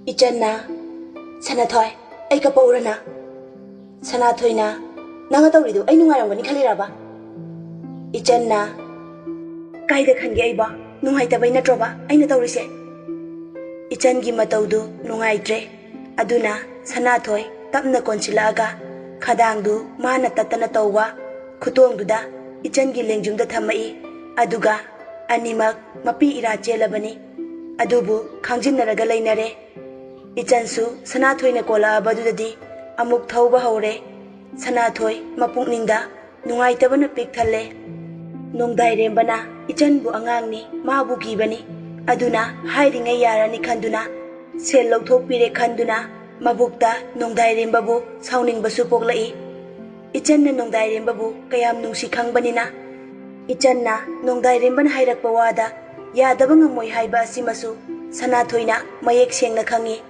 Ichanna, Sanathoi, ay kapaura na. Sanathoi na, nangatawrido ay nungaramgani khaliraba. Ichanna, kaida khange ay ba, nungaitabay na troba, ay natawrise. Ichangi matawdu nungaitre, aduna Sanathoi tapna konsilaaga, khadangdu mana tatana tawwa, khutongduda Ichangi lengjungda thamai, aduga animak mapi ira chelabani, adubu khangjinaraga lainare. Ichansu Sanathoi na kola badudadi amuk thauba haure. Sanathoi mapukningda nungaitabana pik thalle. Nongdai rembana Ichanbu angangni mabu kibani. Aduna hairingai yarani khanduna sel lauthokpire khanduna mabukta nongdai rembabu sauningbasu poklai. Ichanna nongdai rembabu kayam nungsi khangbanina. Ichanna nongdai rembana hairakpa wada yadaba ngamoi haiba asimasu Sanathoina mayek sengna khangi.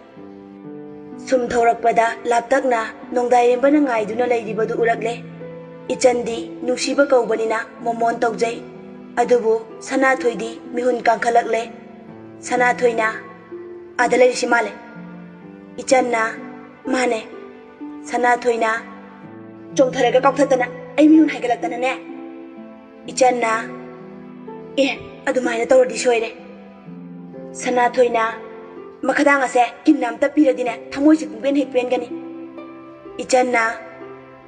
Sum thaurakpada laptakna nongdai rembana ngaiduna lairibadu urakle. Ichandi nungsiba kaubanina momon taujai. Adubu Sanathoidi mihun kangkhalakle. Sanathoina adalai simale. Ichanna mane. Sanathoina chongtharaga kauktatana ai mihun haigalaktana ne. Ichanna adumaina tawradi soire. Sanathoina makadang ase kimnam tapiradine thamoisi pungben hekpen gani. Ichanna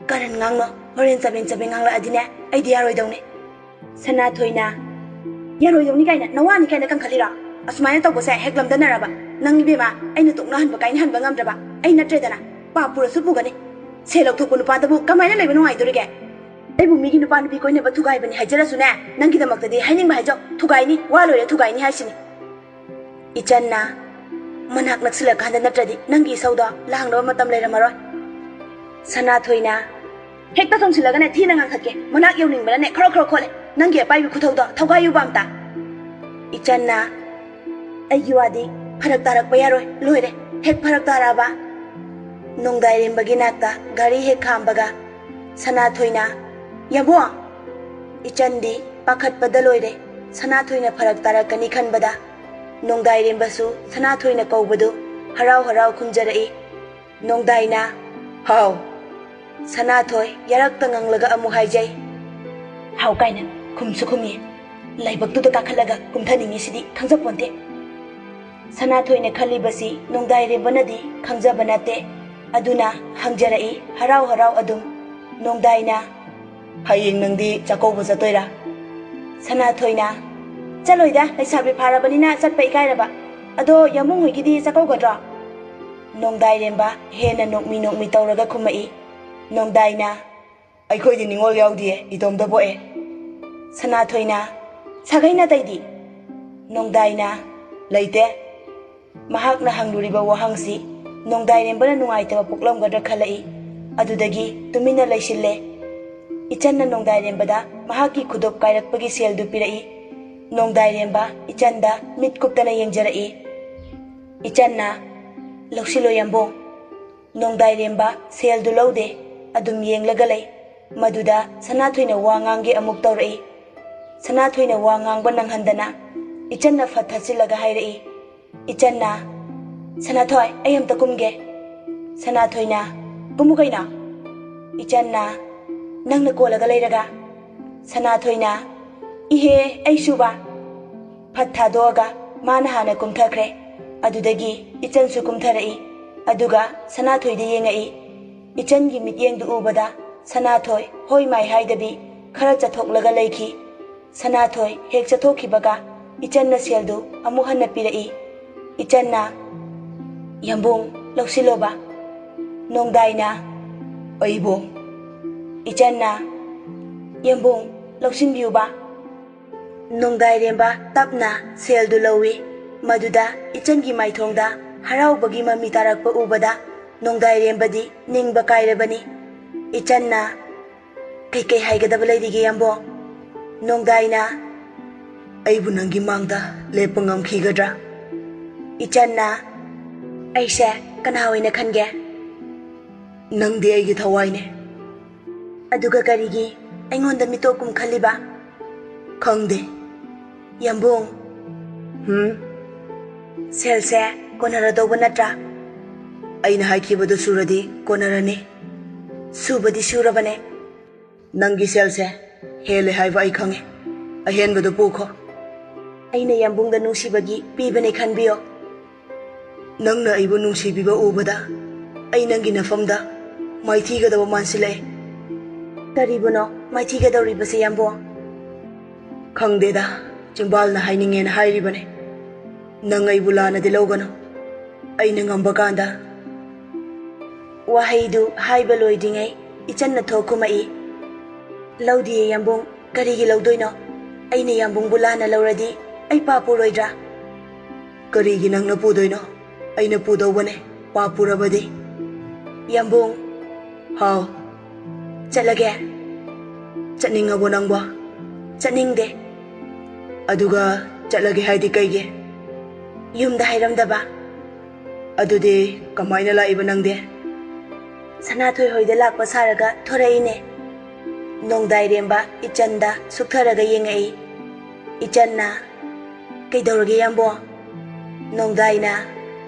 karan ngangno horen sabeng ngangla adine ai diaroi dawne. Sanathoina yaroi dawni kaina nawani kaina kangkhalira asmaina tawbase heklamdana raba nangi bema aina tokna hanba kaina hanba ngamdraba ai natredana papura supugani selok thokpu nupadabu kamaina leba nungaidorige aibu migi nupa nupi koineba thugaibani haijarasune nangi damaktadi hainingba haijau thugaini wa loire thugaini haisini. Ichanna manak naksila kanda natradi nangi sauda langnaba matam leiramaroi. Sanathoina hekta songsilagane thina ngangkhatke manak yauningbana ne khro khole nangi apaibi khuthauda thaugayu bamta. Ichanna aigi wadi pharak tarakpa yaroi loire hek pharak taraba nongdai rembagi nakta gari hek khambaga Sanathoina yabo Ichandi pakhatpada loire. Sanathoina pharak tarakani khanbada nongdai rembasu Sanathoina kaubadu harau harau khumjarai. Nongdaina hau Sanathoi yarakta nganglaga amu haijai. Hau kaina khumsu khumi laibaktuda kakhalaga kumthaningi sidi khangjaponte. Sanathoina khalibasi nongdai rembanadi khangjabanate. Aduna hangjarai harau harau adum. Nongdaina hayeng nangdi chakouba chatoira. Sanathoina chaloida laisabi pharabanina chatpa ikairaba ado yamung hoigidi chakougadra. Nongdai remba hena nokmi tawraga khumai. Nongdaina aikhoidi ningol yaudie idomda boe. Sanathoina sagaina taidi. Nongdaina laite mahakna hangluriba wahangsi nongdai rembana nungaitaba puklamgadra khalai. Adudagi tumina laisille. Ichanna nongdai rembada mahaki khudop kairakpagi seldu pirai. Nongdai remba Ichanda mitkuptana yengjarai. Ichanna lausilo yambong. Nongdai remba seldu laude adum yenglaga lai. Maduda Sanathoina wa ngange amuk tawrai. Sanathoina wa ngangba nanghandana Ichanna fathachilaga hairai. Ichanna Sanathoi ai amta kumge. Sanathoina kumu kaina. Ichanna nangna kolaga lairaga. Sanathoina ihe ai suba fathadoga mana hana kumthakre. Adudagi Ichansu kumtharai. Aduga Sanathoida yengai. Ichangi mityengdu ubada Sanathoi hoi mai haidabi khara chathoklaga laiki. Sanathoi hek chathokhibaga Ichanna seldu amu hanna pirai. Ichanna yambung lausiloba. Nongdaina aibo. Ichanna yambung lausinbiuba. Nongdai remba tapna seldu lawi. Maduda Ichangi maithongda haraubagi mami tarakpa ubada nongdai rembadi ningba kairabani. Ichanna kai haigadaba lairige yambo. Nongdaina aibu nangi mangda lepa ngamkhigadra. Ichanna aise kana hoina khange. Nangdi aigi thawaine. Aduga karigi aingonda mitokum khaliba khangde. Yambong Selse ꯀꯣꯟꯅꯔꯗꯧꯕ ꯅꯠꯇ꯭ꯔꯥ? ꯑꯩꯅ ꯍꯥꯏꯈꯤꯕꯗꯨ ꯁꯨꯔꯗꯤ ꯀꯣꯟꯅꯔꯅꯤ, ꯁꯨꯕꯗꯤ ꯁꯨꯔꯕꯅꯦ. ꯅꯪꯒꯤ ꯁꯦꯜꯁꯦ ꯍꯦꯜꯂꯦ ꯍꯥꯏꯕ ꯑꯩ ꯈꯪꯉꯦ. ꯑꯍꯦꯟꯕꯗꯨ ꯄꯨꯈꯣ. ꯑꯩꯅ ꯌꯥꯝꯕꯨꯡꯗ ꯅꯨꯡꯁꯤꯕꯒꯤ ꯄꯤꯕꯅꯦ ꯈꯟꯕꯤꯌꯣ. ꯅꯪꯅ ꯑꯩꯕꯨ ꯅꯨꯡꯁꯤꯕꯤꯕ ꯎꯕꯗ ꯑꯩ ꯅꯪꯒꯤ ꯅꯐꯝꯗ ꯃꯥꯏꯊꯤꯒꯗꯕ ꯃꯥꯟꯁꯤꯜꯂꯛꯑꯦ. ꯀꯔꯤꯕꯨꯅꯣ ꯃꯥꯏꯊꯤꯒꯗꯧꯔꯤꯕꯁꯦ ꯌꯥꯝꯕꯨꯡ? ꯈꯪꯗꯦꯗ, ꯆꯤꯡꯕꯥꯜꯅ ꯍꯥꯏꯅꯤꯡꯉꯦꯅ ꯍꯥꯏꯔꯤꯕꯅꯦ. ꯅꯪ ꯑꯩꯕꯨ ꯂꯥꯟꯅꯗꯤ ꯂꯧꯒꯅꯨ. ꯑꯩꯅ ꯉꯝꯕ ꯀꯥꯟꯗ. ꯋꯥꯍꯩꯗꯨ ꯍꯥꯏꯕ ꯂꯣꯏꯗ꯭ꯔꯤꯉꯩ ꯏꯆꯟꯅ ꯊꯣꯛ ꯈꯨꯝꯃꯛꯏ. ꯂꯧꯗꯤꯌꯦ ꯌꯥꯝꯕꯨꯡ, ꯀꯔꯤꯒꯤ ꯂꯧꯗꯣꯏꯅꯣ? ꯑꯩꯅ ꯌꯥꯝꯕꯨꯡꯕꯨ ꯂꯥꯟꯅ ꯂꯧꯔꯗꯤ ꯑꯩ ꯄꯥ ꯄꯨꯔꯣꯏꯗ꯭ꯔꯥ? ꯀꯔꯤꯒꯤ ꯅꯪꯅ ꯄꯨꯗꯣꯏꯅꯣ? ꯑꯩꯅ ꯄꯨꯗꯧꯕꯅꯦ, ꯄꯥ ꯄꯨꯔꯕꯗꯤ. ꯌꯥꯝꯕꯨꯡ. ꯍꯥꯎ. ꯆꯠꯂꯒꯦ. ꯆꯠꯅꯤꯡꯉꯕꯣ ꯅꯪꯕꯣ? ꯆꯠꯅꯤꯡꯗꯦ. ꯑꯗꯨꯒ ꯆꯠꯂꯒꯦ ꯍꯥꯏꯗꯤ ꯀꯩꯒꯤ? ꯌꯨꯝꯗ ꯍꯥꯏꯔꯝꯗꯕ. ꯑꯗꯨꯗꯤ ꯀꯃꯥꯏꯅ ꯂꯥꯛꯏꯕ ꯅꯪꯗꯤ? ꯁꯅꯥꯊꯣꯏ ꯍꯣꯏꯗ ꯂꯥꯛꯄ ꯁꯥꯔꯒ ꯊꯣꯔꯛꯏꯅꯦ. ꯅꯣꯡꯗꯥꯏꯔꯦꯝꯕ ꯏꯆꯟꯗ ꯁꯨꯛꯊꯔꯒ ꯌꯦꯡꯉꯛꯏ. ꯏꯆꯟꯅ, ꯀꯩꯗꯧꯔꯒꯦ ꯌꯥꯝꯕꯨꯡ? ꯅꯣꯡꯗꯥꯏꯅ,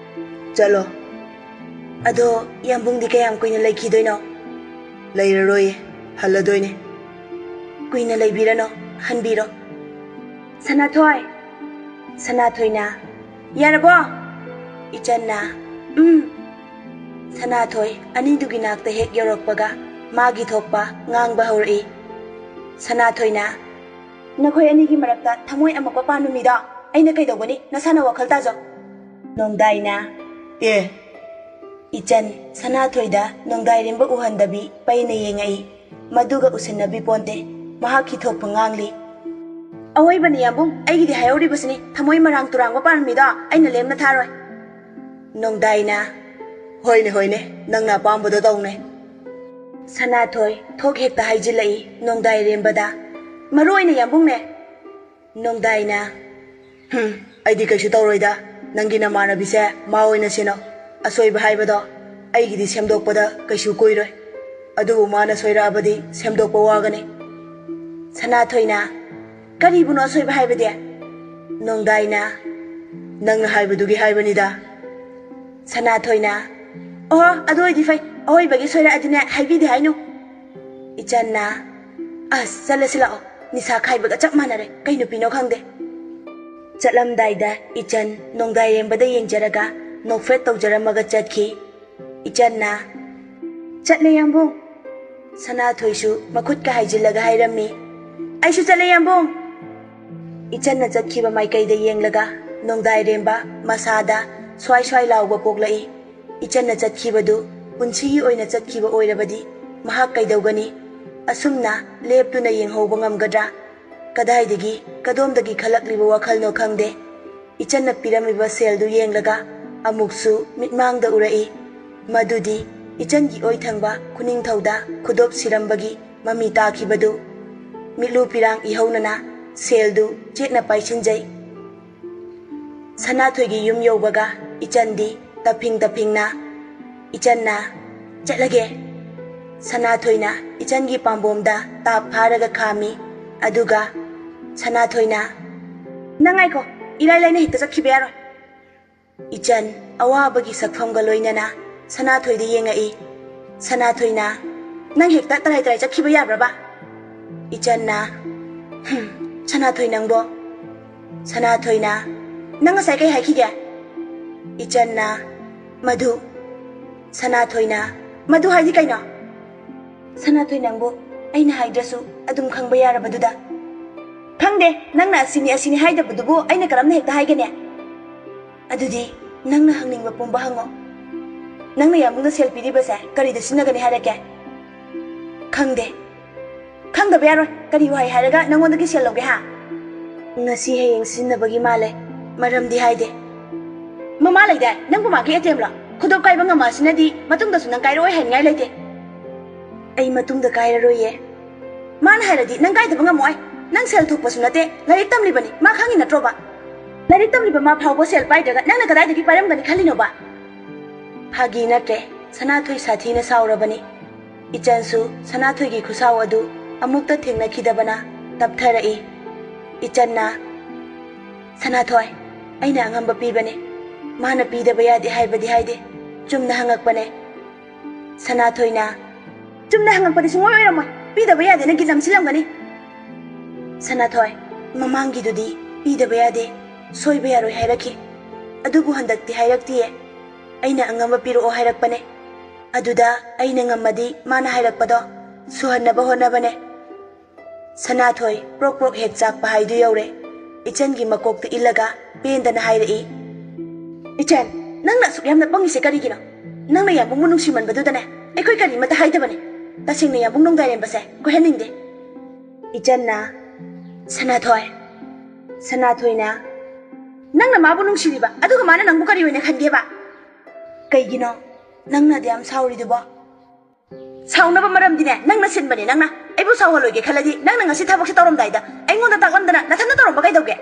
ꯆꯠꯂꯣ. ꯑꯗꯣ ꯌꯥꯝꯕꯨꯡꯗꯤ ꯀꯌꯥꯝ ꯀꯨꯏꯅ ꯂꯩꯈꯤꯗꯣꯏꯅꯣ? ꯂꯩꯔꯔꯣꯏꯌꯦ, ꯍꯜꯂꯗꯣꯏꯅꯦ. ꯀꯨꯏꯅ ꯂꯩꯕꯤꯔꯅꯣ, ꯍꯟꯕꯤꯔꯣ. ꯁꯅꯥꯊꯣꯏ. ꯁꯅꯥꯊꯣꯏꯅ, ꯌꯥꯔꯕꯣ? ꯏꯆꯟꯅ, ꯁꯅꯥꯊꯣꯏ ꯑꯅꯤꯗꯨꯒꯤ ꯅꯥꯛꯇ ꯍꯦꯛ ꯌꯧꯔꯛꯄꯒ ꯃꯥꯒꯤ ꯊꯣꯛꯄ ꯉꯥꯡꯕ ꯍꯧꯔꯛꯏ. ꯁꯅꯥꯊꯣꯏꯅ, ꯅꯈꯣꯏ ꯑꯅꯤꯒꯤ ꯃꯔꯛꯇ ꯊꯃꯣꯏ ꯑꯃꯛꯄ ꯄꯥꯟꯕ ꯑꯩꯅ ꯀꯩꯗꯧꯒꯅꯤ? ꯅꯁꯥꯅ ꯋꯥꯈꯜ ꯇꯥꯖꯧ. ꯅꯣꯡꯗꯥꯏꯅ, ꯏꯆꯟ ꯁꯅꯥꯊꯣꯏꯗ ꯅꯣꯡꯗꯥꯏꯔꯦꯝꯕ ꯎꯍꯟꯗꯕꯤ ꯄꯩꯅ ꯌꯦꯡꯉꯛꯏ. ꯃꯗꯨꯒ ꯎꯁꯤꯟꯅꯕꯤ ꯄꯣꯟꯇꯦ. ꯃꯍꯥꯛꯀꯤ ꯊꯣꯛꯄ ꯉꯥꯡꯂꯤ. ꯑꯋꯣꯏꯕꯅꯤ ꯌꯥꯝꯕꯨꯡ, ꯑꯩꯒꯤꯗꯤ ꯍꯥꯏꯍꯧꯔꯤꯕꯁꯤꯅꯤ. ꯊꯃꯣꯏ ꯃꯔꯥꯡ ꯇꯨꯔꯥꯡꯕ ꯄꯥꯟꯕ ꯑꯩꯅ ꯂꯦꯝꯅ ꯊꯥꯔꯣꯏ. ꯅꯣꯡꯗꯥꯏꯅ, ꯍꯣꯏꯅꯦ ꯍꯣꯏꯅꯦ, ꯅꯪꯅ ꯑꯄꯥꯝꯕꯗꯣ ꯇꯧꯅꯦ. ꯁꯅꯥꯊꯣꯏ ꯊꯣꯛ ꯍꯦꯛꯇ ꯍꯥꯏꯖꯤꯜꯂꯛꯏ ꯅꯣꯡꯗꯥꯏꯔꯦꯝꯕꯗ. ꯃꯔꯨ ꯑꯣꯏꯅ ꯌꯥꯝꯕꯨꯡꯅꯦ. ꯅꯣꯡꯗꯥꯏꯅ, ꯑꯩꯗꯤ ꯀꯩꯁꯨ ꯇꯧꯔꯣꯏꯗ. ꯅꯪꯒꯤ ꯅꯃꯥꯟꯅꯕꯤꯁꯦ ꯃꯥ ꯑꯣꯏꯅ ꯁꯤꯟꯅꯧ. ꯑꯁꯣꯏꯕ ꯍꯥꯏꯕꯗꯣ ꯑꯩꯒꯤꯗꯤ ꯁꯦꯝꯗꯣꯛꯄꯗ ꯀꯩꯁꯨ ꯀꯨꯏꯔꯣꯏ. ꯑꯗꯨꯕꯨ ꯃꯥꯅ ꯁꯣꯏꯔꯛꯑꯕꯗꯤ ꯁꯦꯝꯗꯣꯛꯄ ꯋꯥꯒꯅꯤ. ꯁꯅꯥꯊꯣꯏꯅ, ꯀꯔꯤꯕꯨꯅꯣ ꯑꯁꯣꯏꯕ ꯍꯥꯏꯕꯗꯤ? ꯅꯣꯡꯗꯥꯏꯅ, ꯅꯪꯅ ꯍꯥꯏꯕꯗꯨꯒꯤ ꯍꯥꯏꯕꯅꯤꯗ. ꯁꯅꯥꯊꯣꯏꯅ, ꯑꯣꯍꯣ, ꯑꯗꯨ ꯑꯣꯏꯗꯤ ꯐꯩ. ꯑꯋꯣꯏꯕꯒꯤ ꯁꯣꯏꯔꯛꯑꯗꯤꯅꯦ ꯍꯥꯏꯕꯤꯗꯦ ꯍꯥꯏꯅꯨ. ꯏꯆꯟꯅ, ꯑꯁ ꯆꯠꯂꯁꯤ ꯂꯥꯛꯑꯣ. ꯅꯤꯁꯥ ꯈꯥꯏꯕꯒ ꯆꯞ ꯃꯥꯟꯅꯔꯦ. ꯀꯩ ꯅꯨꯄꯤꯅꯣ ꯈꯪꯗꯦ. ꯆꯠꯂꯝꯗꯥꯏꯗ ꯏꯆꯟ ꯅꯣꯡꯗꯥꯏꯔꯦꯝꯕꯗ ꯌꯦꯡꯖꯔꯒ ꯅꯣꯛꯐꯦꯠ ꯇꯧꯖꯔꯝꯃꯒ ꯆꯠꯈꯤ. ꯏꯆꯟꯅ, ꯆꯠꯂꯦ ꯌꯥꯝꯕꯨꯡ. ꯁꯅꯥꯊꯣꯏꯁꯨ ꯃꯈꯨꯠꯀ ꯍꯥꯏꯖꯤꯜꯂꯒ ꯍꯥꯏꯔꯝꯃꯤ. ꯑꯩꯁꯨ ꯆꯠꯂꯦ ꯌꯥꯝꯕꯨꯡ. ꯏꯆꯟꯅ ꯆꯠꯈꯤꯕ ꯃꯥꯏꯀꯩꯗ ꯌꯦꯡꯂꯒ ꯅꯣꯡꯗꯥꯏꯔꯦꯝꯕ ꯃꯁꯥꯗ ꯁ꯭ꯋꯥꯏ ꯁ꯭ꯋꯥꯏ ꯂꯥꯎꯕ ꯄꯣꯛꯂꯛꯏ. ꯏꯆꯟꯅ ꯆꯠꯈꯤꯕꯗꯨ ꯄꯨꯟꯁꯤꯒꯤ ꯑꯣꯏꯅ ꯆꯠꯈꯤꯕ ꯑꯣꯏꯔꯕꯗꯤ ꯃꯍꯥꯛ ꯀꯩꯗꯧꯒꯅꯤ? ꯑꯁꯨꯝꯅ ꯂꯦꯞꯇꯨꯅ ꯌꯦꯡꯍꯧꯕ ꯉꯝꯒꯗ꯭ꯔꯥ? ꯀꯗꯥꯏꯗꯒꯤ ꯀꯗꯣꯝꯗꯒꯤ ꯈꯜꯂꯛꯂꯤꯕ ꯋꯥꯈꯜꯅꯣ ꯈꯪꯗꯦ. ꯏꯆꯟꯅ ꯄꯤꯔꯝꯃꯤꯕ ꯁꯦꯜꯗꯨ ꯌꯦꯡꯂꯒ ꯑꯃꯨꯛꯁꯨ ꯃꯤꯠꯃꯥꯡꯗ ꯎꯔꯛꯏ. ꯃꯗꯨꯗꯤ ꯏꯆꯟꯒꯤ ꯑꯣꯏꯊꯪꯕ ꯈꯨꯅꯤꯡꯊꯧꯗ ꯈꯨꯗꯣꯞ ꯁꯤꯔꯝꯕꯒꯤ ꯃꯃꯤ ꯇꯥꯈꯤꯕꯗꯨ. ꯃꯤꯠꯂꯨ ꯄꯤꯔꯥꯡ ꯏꯍꯧꯅꯅ ꯁꯦꯜꯗꯨ ꯆꯦꯠꯅ ꯄꯥꯏꯁꯤꯟꯖꯩ. ꯁꯅꯥꯊꯣꯏꯒꯤ ꯌꯨꯝ ꯌꯧꯕꯒ ꯏꯆꯟꯗꯤ ꯇꯐꯤꯡ ꯇꯐꯤꯡꯅ, ꯏꯆꯟꯅ, ꯆꯠꯂꯒꯦ. ꯁꯅꯥꯊꯣꯏꯅ ꯏꯆꯟꯒꯤ ꯄꯥꯝꯕꯣꯝꯗ ꯇꯥꯞ ꯐꯥꯔꯒ ꯈꯥꯝꯃꯤ. ꯑꯗꯨꯒ ꯁꯅꯥꯊꯣꯏꯅ, ꯅꯪ ꯉꯥꯏꯈꯣ, ꯏꯔꯥꯏ ꯂꯥꯏꯅ ꯍꯦꯛꯇ ꯆꯠꯈꯤꯕ ꯌꯥꯔꯣꯏ. ꯏꯆꯟ ꯑꯋꯥꯕꯒꯤ ꯁꯛꯐꯝꯒ ꯂꯣꯏꯅꯅ ꯁꯅꯥꯊꯣꯏꯗ ꯌꯦꯡꯉꯛꯏ. ꯁꯅꯥꯊꯣꯏꯅ, ꯅꯪ ꯍꯦꯛꯇ ꯇꯔꯥꯏ ꯇꯔꯥꯏ ꯆꯠꯈꯤꯕ ꯌꯥꯕ꯭ꯔꯕ? ꯏꯆꯟꯅ, ꯁꯅꯥꯊꯣꯏ ꯅꯪꯕꯣ. ꯁꯅꯥꯊꯣꯏꯅ, ꯅꯪ ꯉꯁꯥꯏ ꯀꯩ ꯍꯥꯏꯈꯤꯒꯦ? ꯏꯆꯟꯅ, ꯃꯗꯨ. ꯁꯅꯥꯊꯣꯏꯅ, ꯃꯗꯨ ꯍꯥꯏꯗꯤ ꯀꯩꯅꯣ? ꯁꯅꯥꯊꯣꯏ ꯅꯪꯕꯨ ꯑꯩꯅ ꯍꯥꯏꯗ꯭ꯔꯁꯨ ꯑꯗꯨꯝ ꯈꯪꯕ ꯌꯥꯔꯕꯗꯨꯗ. ꯈꯪꯗꯦ, ꯅꯪꯅ ꯑꯁꯤꯅꯤ ꯍꯥꯏꯗꯕꯗꯨꯕꯨ ꯑꯩꯅ ꯀꯔꯝꯅ ꯍꯦꯛꯇ ꯍꯥꯏꯒꯅꯤ? ꯑꯗꯨꯗꯤ ꯅꯪꯅ ꯍꯪꯅꯤꯡꯕ ꯄꯨꯝꯕ ꯍꯪꯉꯣ. ꯅꯪꯅ ꯌꯥꯝꯕꯨꯡꯗ ꯁꯦꯜ ꯄꯤꯔꯤꯕꯁꯦ ꯀꯔꯤꯗ ꯁꯤꯖꯤꯟꯅꯒꯅꯤ ꯍꯥꯏꯔꯛꯀꯦ? ꯈꯪꯗꯦ. ꯈꯪꯗꯕ ꯌꯥꯔꯣꯏ. ꯀꯔꯤ ꯋꯥꯍꯩ ꯍꯥꯏꯔꯒ ꯅꯪꯉꯣꯟꯗꯒꯤ ꯁꯦꯜ ꯂꯧꯒꯦ ꯍꯥ? ꯉꯁꯤ ꯍꯌꯦꯡ ꯁꯤꯖꯤꯟꯅꯕꯒꯤ ꯃꯥꯜꯂꯦ. ꯃꯔꯝꯗꯤ ꯍꯥꯏꯗꯦ. ꯃꯃꯥ ꯂꯩꯗꯥꯏ, ꯅꯪꯕꯨ ꯃꯥꯒꯤ ꯑꯦꯇꯦꯝꯂꯣ? ꯈꯨꯗꯣꯞ ꯀꯥꯏꯕ ꯉꯝꯃꯛꯑꯁꯤꯅꯗꯤ ꯃꯇꯨꯡꯗꯁꯨ ꯅꯪ ꯀꯥꯏꯔꯛꯑꯣꯏ ꯍꯥꯏꯅꯤꯡꯉꯥꯏ ꯂꯩꯇꯦ. ꯑꯩ ꯃꯇꯨꯡꯗ ꯀꯥꯏꯔꯔꯣꯏꯌꯦ. ꯃꯥꯅ ꯍꯥꯏꯔꯗꯤ ꯅꯪ ꯀꯥꯏꯗꯕ ꯉꯝꯃꯣꯏ. ꯅꯪ ꯁꯦꯜ ꯊꯣꯛꯄꯁꯨ ꯅꯠꯇꯦ, ꯂꯥꯏꯔꯤꯛ ꯇꯝꯂꯤꯕꯅꯤ, ꯃꯥ ꯈꯪꯉꯤ ꯅꯠꯇ꯭ꯔꯣꯕ? ꯂꯥꯏꯔꯤꯛ ꯇꯝꯂꯤꯕ ꯃꯥ ꯐꯥꯎꯕ ꯁꯦꯜ ꯄꯥꯏꯗ꯭ꯔꯒ ꯅꯪꯅ ꯀꯗꯥꯏꯗꯒꯤ ꯄꯥꯏꯔꯝꯒꯅꯤ ꯈꯜꯂꯤꯅꯣꯕ? ꯐꯥꯒꯤ ꯅꯠꯇ꯭ꯔꯦ. ꯁꯅꯥꯊꯣꯏ ꯁꯥꯊꯤꯅ ꯁꯥꯎꯔꯕꯅꯤ. ꯏꯆꯟꯁꯨ ꯁꯅꯥꯊꯣꯏꯒꯤ ꯈꯨꯁꯥꯎ ꯑꯗꯨ ꯑꯃꯨꯛꯇ ꯊꯦꯡꯅꯈꯤꯗꯕꯅ ꯇꯞꯊꯔꯛꯏ. ꯏꯆꯟꯅ, ꯁꯅꯥꯊꯣꯏ, ꯑꯩꯅ ꯑꯉꯝꯕ ꯄꯤꯕꯅꯦ. ꯃꯥꯅ ꯄꯤꯗꯕ ꯌꯥꯗꯦ ꯍꯥꯏꯕꯗꯤ ꯍꯥꯏꯗꯦ ꯆꯨꯝꯅ ꯍꯪꯉꯛꯄꯅꯦ ꯁꯅꯥꯊꯣꯏꯅ ꯆꯨꯝꯅ ꯍꯪꯉꯛꯄꯗꯤ ꯁꯨꯡꯑꯣꯏ ꯑꯣꯏꯔꯝꯃꯣꯏ ꯄꯤꯗꯕ ꯌꯥꯗꯦꯅ ꯒꯤꯠ ꯅꯝꯁꯤꯜꯂꯝꯒꯅꯤ ꯁꯅꯥꯊꯣꯏ ꯃꯃꯥꯡꯒꯤꯗꯨꯗꯤ ꯄꯤꯗꯕ ꯌꯥꯗꯦ ꯁꯣꯏꯕ ꯌꯥꯔꯣꯏ ꯍꯥꯏꯔꯛꯈꯤ ꯑꯗꯨꯕꯨ ꯍꯟꯗꯛꯇꯤ ꯍꯥꯏꯔꯛꯇꯤꯌꯦ ꯑꯩꯅ ꯑꯉꯝꯕ ꯄꯤꯔꯛꯑꯣ ꯍꯥꯏꯔꯛꯄꯅꯦ ꯑꯗꯨꯗ ꯑꯩꯅ ꯉꯝꯃꯗꯤ ꯃꯥꯅ ꯍꯥꯏꯔꯛꯄꯗꯣ ꯁꯨꯍꯟꯅꯕ ꯍꯣꯠꯅꯕꯅꯦ ꯁꯅꯥꯊꯣꯏ ꯄ꯭ꯔꯣꯛ ꯄ꯭ꯔꯣꯛ ꯍꯦꯛ ꯆꯥꯛꯄ ꯍꯥꯏꯗꯨ ꯌꯧꯔꯦ ꯏꯆꯟꯒꯤ ꯃꯀꯣꯛꯇ ꯏꯜꯂꯒ ꯄꯦꯟꯗꯅ ꯍꯥꯏꯔꯛꯏ ꯏꯆꯟ ꯅꯪꯅ ꯑꯁꯨꯛ ꯌꯥꯝꯅ ꯄꯪꯉꯤꯁꯦ ꯀꯔꯤꯒꯤꯅꯣ ꯅꯪꯅ ꯌꯥꯝꯕꯨꯡꯕꯨ ꯅꯨꯡꯁꯤꯃꯟꯕꯗꯨꯗꯅꯦ ꯑꯩꯈꯣꯏ ꯀꯔꯤꯃꯠꯇ ꯍꯥꯏꯗꯕꯅꯦ ꯇꯁꯦꯡꯅ ꯌꯥꯝꯕꯨꯡ ꯅꯣꯡꯗꯥꯏꯔꯦꯝꯕꯁꯦ ꯀꯣꯏꯍꯟꯅꯤꯡꯗꯦ ꯏꯆꯟꯅ ꯁꯅꯥꯊꯣꯏꯅ ꯅꯪꯅ ꯃꯥꯕꯨ ꯅꯨꯡꯁꯤꯔꯤꯕ ꯑꯗꯨꯒ ꯃꯥꯅ ꯅꯪꯕꯨ ꯀꯔꯤ ꯑꯣꯏꯅ ꯈꯟꯒꯦꯕ ꯀꯩꯒꯤꯅꯣ ꯅꯪꯅ ꯑꯗꯨꯌꯥꯝ ꯁꯥꯎꯔꯤꯗꯨꯕꯣ ꯁꯥꯎꯅꯕ ꯃꯔꯝꯗꯤꯅꯦ ꯅꯪꯅ ꯁꯤꯟꯕꯅꯦ ꯅꯪꯅ ꯑꯩꯕꯨ ꯁꯥꯎꯍꯜꯂꯣꯏꯒꯦ ꯈꯜꯂꯗꯤ ꯅꯪꯅ ꯉꯁꯤ ꯊꯕꯛꯁꯦ ꯇꯧꯔꯝꯗꯥꯏꯗ ꯑꯩꯉꯣꯟꯗ ꯇꯥꯛꯂꯝꯗꯅ ꯅꯊꯟꯇ ꯇꯧꯔꯝꯕ ꯀꯩꯗꯧꯒꯦ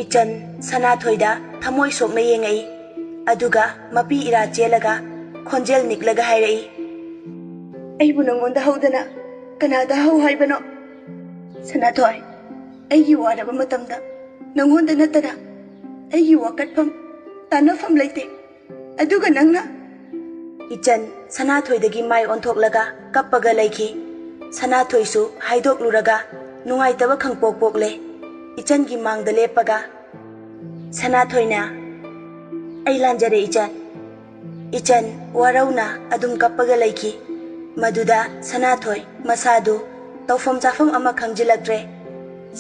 ꯏꯆꯟ ꯁꯅꯥꯊꯣꯏꯗ ꯊꯃꯣꯏ ꯁꯣꯛꯅ ꯌꯦꯡꯉꯛꯏ ꯑꯗꯨꯒ ꯃꯄꯤ ꯏꯔꯥ ꯆꯦꯜꯂꯒ ꯈꯣꯟꯖꯦꯜ ꯅꯤꯛꯂꯒ ꯍꯥꯏꯔꯛꯏ ꯑꯩꯕꯨ ꯅꯪꯉꯣꯟꯗ ꯍꯧꯗꯅ ꯀꯅꯥꯗ ꯍꯧ ꯍꯥꯏꯕꯅꯣ ꯁꯅꯥꯊꯣꯏ ꯑꯩꯒꯤ ꯋꯥꯔꯕ ꯃꯇꯝꯗ ꯅꯪꯉꯣꯟꯗ ꯅꯠꯇꯅ ꯑꯩꯒꯤ ꯋꯥꯀꯠꯐꯝ ꯇꯥꯟꯅꯐꯝ ꯂꯩꯇꯦ ꯑꯗꯨꯒ ꯅꯪꯅ ꯏꯆꯟ ꯁꯅꯥꯊꯣꯏꯗꯒꯤ ꯃꯥꯏ ꯑꯣꯟꯊꯣꯛꯂꯒ ꯀꯞꯄꯒ ꯂꯩꯈꯤ ꯁꯅꯥꯊꯣꯏꯁꯨ ꯍꯥꯏꯗꯣꯛꯂꯨꯔꯒ ꯅꯨꯡꯉꯥꯏꯇꯕ ꯈꯪꯄꯣꯛ ꯄꯣꯛꯂꯦ ꯏꯆꯟꯒꯤ ꯃꯥꯡꯗ ꯂꯦꯞꯄꯒ ꯁꯅꯥꯊꯣꯏꯅ ꯑꯩ ꯂꯥꯟꯖꯔꯦ ꯏꯆꯟ ꯋꯥꯔꯧꯅ ꯑꯗꯨꯝ ꯀꯞꯄꯒ ꯂꯩꯈꯤ ꯃꯗꯨꯗ ꯁꯅꯥꯊꯣꯏ ꯃꯁꯥꯗꯨ ꯇꯧꯐꯝ ꯆꯥꯐꯝ ꯑꯃ ꯈꯪꯖꯤꯜꯂꯛꯇ꯭ꯔꯦ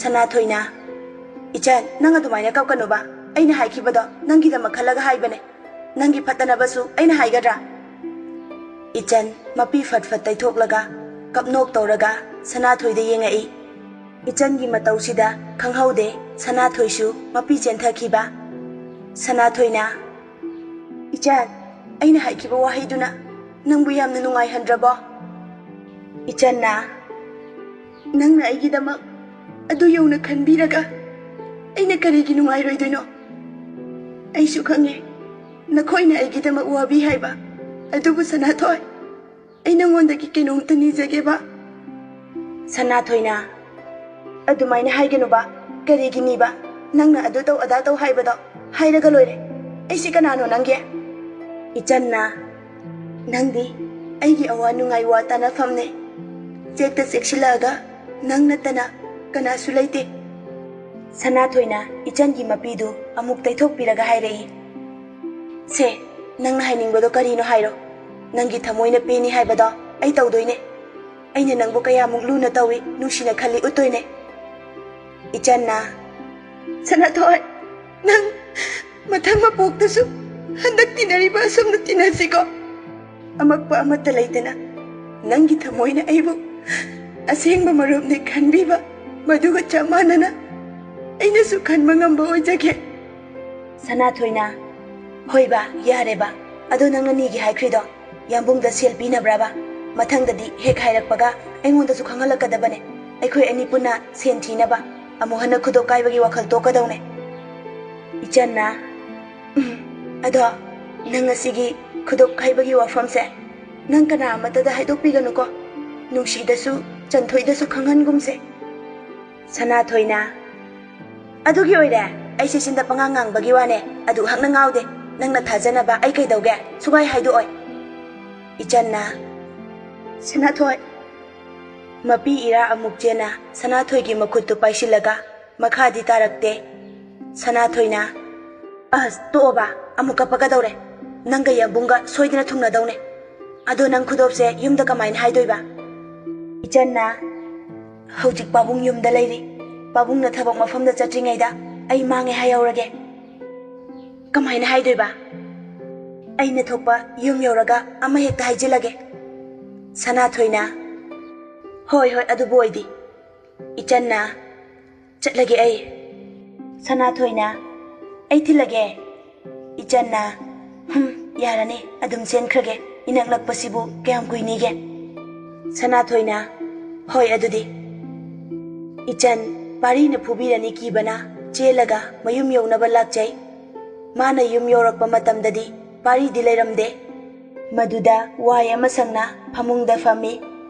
ꯁꯅꯥꯊꯣꯏꯅ ꯏꯆꯟ ꯅꯪ ꯑꯗꯨꯃꯥꯏꯅ ꯀꯞꯀꯅꯨꯕ ꯑꯩꯅ ꯍꯥꯏꯈꯤꯕꯗꯣ ꯅꯪꯒꯤꯗꯃꯛ ꯈꯜꯂꯒ ꯍꯥꯏꯕꯅꯦ ꯅꯪꯒꯤ ꯐꯠꯇꯅꯕꯁꯨ ꯑꯩꯅ ꯍꯥꯏꯒꯗ꯭ꯔꯥ ꯏꯆꯟ ꯃꯄꯤ ꯐꯠ ꯐꯠ ꯇꯩꯊꯣꯛꯂꯒ ꯀꯞꯅꯣꯛ ꯇꯧꯔꯒ ꯁꯅꯥꯊꯣꯏꯗ ꯌꯦꯡꯉꯛꯏ ꯏꯆꯟꯒꯤ ꯃꯇꯧꯁꯤꯗ ꯈꯪꯍꯧꯗꯦ ꯁꯅꯥꯊꯣꯏꯁꯨ ꯃꯄꯤ ꯆꯦꯟꯊꯈꯤꯕ ꯁꯅꯥꯊꯣꯏꯅ ꯏꯆꯟ ꯑꯩꯅ ꯍꯥꯏꯈꯤꯕ ꯋꯥꯍꯩꯗꯨꯅ ꯅꯪꯕꯨ ꯌꯥꯝꯅ ꯅꯨꯡꯉꯥꯏꯍꯟꯗ꯭ꯔꯕꯣ ꯏꯆꯟꯅ ꯅꯪꯅ ꯑꯩꯒꯤꯗꯃꯛ ꯑꯗꯨ ꯌꯧꯅ ꯈꯟꯕꯤꯔꯒ ꯑꯩꯅ ꯀꯔꯤꯒꯤ ꯅꯨꯡꯉꯥꯏꯔꯣꯏꯗꯣꯏꯅꯣ ꯑꯩꯁꯨ ꯈꯪꯉꯦ ꯅꯈꯣꯏꯅ ꯑꯩꯒꯤꯗꯃꯛ ꯋꯥꯕꯤ ꯍꯥꯏꯕ ꯑꯗꯨꯕꯨ ꯁꯅꯥꯊꯣꯏ ꯑꯩ ꯅꯉꯣꯟꯗꯒꯤ ꯀꯩꯅꯣꯝꯇ ꯅꯤꯖꯒꯦꯕ ꯁꯅꯥꯊꯣꯏꯅ ꯑꯗꯨꯃꯥꯏꯅ ꯍꯥꯏꯒꯅꯨꯕ ꯀꯔꯤꯒꯤ ꯅꯤꯕ ꯅꯪꯅ ꯑꯗꯨ ꯇꯧ ꯑꯗꯥ ꯇꯧ ꯍꯥꯏꯕꯗꯣ ꯍꯥꯏꯔꯒ ꯂꯣꯏꯔꯦ ꯑꯩꯁꯤ ꯀꯅꯥꯅꯣ ꯅꯪꯒꯤ ꯏꯆꯟꯅ ꯅꯪꯗꯤ ꯑꯩꯒꯤ ꯑꯋꯥ ꯅꯨꯡꯉꯥꯏ ꯋꯥ ꯇꯥꯟꯅꯐꯝꯅꯦ ꯆꯦꯛꯇ ꯆꯦꯛꯁꯤꯜꯂꯛꯑꯒ ꯅꯪ ꯅꯠꯇꯅ ꯀꯅꯥꯁꯨ ꯂꯩꯇꯦ ꯁꯅꯥꯊꯣꯏꯅ ꯏꯆꯟꯒꯤ ꯃꯄꯤꯗꯨ ꯑꯃꯨꯛ ꯇꯩꯊꯣꯛꯄꯤꯔꯒ ꯍꯥꯏꯔꯛꯏ ꯁꯦ ꯅꯪꯅ ꯍꯥꯏꯅꯤꯡꯕꯗꯣ ꯀꯔꯤꯅꯣ ꯍꯥꯏꯔꯣ ꯅꯪꯒꯤ ꯊꯃꯣꯏꯅ ꯄꯦꯟꯅꯤ ꯍꯥꯏꯕꯗꯣ ꯑꯩ ꯇꯧꯗꯣꯏꯅꯦ ꯑꯩꯅ ꯅꯪꯕꯨ ꯀꯌꯥꯃꯨꯛ ꯂꯨꯅ ꯇꯧꯏ ꯅꯨꯡꯁꯤꯅ ꯈꯜꯂꯤ ꯎꯠꯇꯣꯏꯅꯦ ꯏꯆꯟꯅ ꯁꯅꯥꯊꯣꯏ ꯅꯪ ꯃꯊꯪ ꯃꯄꯣꯛꯇꯁꯨ ꯍꯟꯗꯛ ꯇꯤꯟꯅꯔꯤꯕ ꯑꯁꯨꯝꯅ ꯇꯤꯟꯅꯁꯤꯀꯣ ꯑꯃꯛꯄ ꯑꯃꯠꯇ ꯂꯩꯇꯅ ꯅꯪꯒꯤ ꯊꯃꯣꯏꯅ ꯑꯩꯕꯨ ꯑꯁꯦꯡꯕ ꯃꯔꯨꯞꯅꯤ ꯈꯟꯕꯤꯕ ꯃꯗꯨꯒ ꯆꯞ ꯃꯥꯟꯅꯅ ꯑꯩꯅꯁꯨ ꯈꯟꯕ ꯉꯝꯕ ꯑꯣꯏꯖꯒꯦ ꯁꯅꯥꯊꯣꯏꯅ ꯍꯣꯏꯕ ꯌꯥꯔꯦꯕ ꯑꯗꯣ ꯅꯪꯅ ꯅꯤꯒꯦ ꯍꯥꯏꯈ꯭ꯔꯤꯗꯣ ꯌꯥꯝꯕꯨꯡꯗ ꯁꯦꯜ ꯄꯤꯅꯕ꯭ꯔꯥꯕ ꯃꯊꯪꯗꯗꯤ ꯍꯦꯛ ꯍꯥꯏꯔꯛꯄꯒ ꯑꯩꯉꯣꯟꯗꯁꯨ ꯈꯪꯍꯜꯂꯛꯀꯗꯕꯅꯦ ꯑꯩꯈꯣꯏ ꯑꯅꯤ ꯄꯨꯟꯅ ꯁꯦꯟ ꯊꯤꯅꯕ ꯑꯃꯨꯛ ꯍꯟꯅ ꯈꯨꯗꯣꯞ ꯀꯥꯏꯕꯒꯤ ꯋꯥꯈꯜ ꯇꯣꯛꯀꯗꯧꯅꯦ ꯏꯆꯟꯅ ꯑꯗꯣ ꯅꯪ ꯉꯁꯤꯒꯤ ꯈꯨꯗꯣꯞ ꯀꯥꯏꯕꯒꯤ ꯋꯥꯐꯝꯁꯦ ꯅꯪ ꯀꯅꯥ ꯑꯃꯠꯇꯗ ꯍꯥꯏꯗꯣꯛꯄꯤꯒꯅꯨꯀꯣ ꯅꯨꯡꯁꯤꯗꯁꯨ ꯆꯟꯊꯣꯏꯗꯁꯨ ꯈꯪꯍꯟꯒꯨꯝꯁꯦ ꯁꯅꯥꯊꯣꯏꯅ ꯑꯗꯨꯒꯤ ꯑꯣꯏꯔꯦ ꯑꯩꯁꯦ ꯆꯤꯟꯗ ꯄꯉꯥꯡ ꯉꯥꯡꯕꯒꯤ ꯋꯥꯅꯦ ꯑꯗꯨ ꯍꯛꯅ ꯉꯥꯎꯗꯦ ꯅꯪꯅ ꯊꯥꯖꯅꯕ ꯑꯩ ꯀꯩꯗꯧꯒꯦ ꯁꯨꯡꯍꯥꯏ ꯍꯥꯏꯗꯣꯛꯑꯣꯏ ꯏꯆꯟꯅ ꯁꯅꯥꯊꯣꯏ ꯃꯄꯤ ꯏꯔꯥ ꯑꯃꯨꯛ ꯆꯦꯟꯅ ꯁꯅꯥꯊꯣꯏꯒꯤ ꯃꯈꯨꯠꯇꯨ ꯄꯥꯏꯁꯤꯜꯂꯒ ꯃꯈꯥꯗꯤ ꯇꯥꯔꯛꯇꯦ ꯁꯅꯥꯊꯣꯏꯅ ꯑꯁ ꯇꯣꯛꯑꯣꯕ ꯑꯃꯨꯛ ꯀꯞꯄꯒꯗꯧꯔꯦ ꯅꯪꯒ ꯌꯥꯝꯕꯨꯡꯒ ꯁꯣꯏꯗꯅ ꯊꯨꯡꯅꯗꯧꯅꯦ ꯑꯗꯣ ꯅꯪ ꯈꯨꯗꯣꯞꯁꯦ ꯌꯨꯝꯗ ꯀꯃꯥꯏꯅ ꯍꯥꯏꯗꯣꯏꯕ ꯏꯆꯟꯅ ꯍꯧꯖꯤꯛ ꯄꯥꯕꯨꯡ ꯌꯨꯝꯗ ꯂꯩꯔꯤ ꯄꯥꯕꯨꯡꯅ ꯊꯕꯛ ꯃꯐꯝꯗ ꯆꯠꯇ꯭ꯔꯤꯉꯩꯗ ꯑꯩ ꯃꯥꯡꯉꯦ ꯍꯥꯏꯍꯧꯔꯒꯦ ꯀꯃꯥꯏꯅ ꯍꯥꯏꯗꯣꯏꯕ ꯑꯩꯅ ꯊꯣꯛꯄ ꯌꯨꯝ ꯌꯧꯔꯒ ꯑꯃ ꯍꯦꯛꯇ ꯍꯥꯏꯖꯤꯜꯂꯒꯦ ꯁꯅꯥꯊꯣꯏꯅ ꯍꯣꯏ ꯑꯗꯨꯕꯨ ꯑꯣꯏꯗꯤ ꯏꯆꯟꯅ ꯆꯠꯂꯒꯦ ꯑꯩ ꯁꯅꯥꯊꯣꯏꯅ ꯑꯩ ꯊꯤꯜꯂꯒꯦ ꯏꯆꯟꯅ ꯌꯥꯔꯅꯤ ꯑꯗꯨꯝ ꯆꯦꯟꯈ꯭ꯔꯒꯦ ꯏꯅꯛ ꯅꯛꯄꯁꯤꯕꯨ ꯀꯌꯥꯝ ꯀꯨꯏꯅꯤꯒꯦ ꯁꯅꯥꯊꯣꯏꯅ ꯍꯣꯏ ꯑꯗꯨꯗꯤ ꯏꯆꯟ ꯄꯥꯔꯤꯅ ꯐꯨꯕꯤꯔꯅꯤ ꯀꯤꯕꯅ ꯆꯦꯜꯂꯒ ꯃꯌꯨꯝ ꯌꯧꯅꯕ ꯂꯥꯛꯆꯩ ꯃꯥꯅ ꯌꯨꯝ ꯌꯧꯔꯛꯄ ꯃꯇꯝꯗꯗꯤ ꯄꯥꯔꯤꯗꯤ ꯂꯩꯔꯝꯗꯦ ꯃꯗꯨꯗ ꯋꯥꯏ ꯑꯃ ꯁꯪꯅ ꯐꯃꯨꯡꯗ ꯐꯝꯃꯤ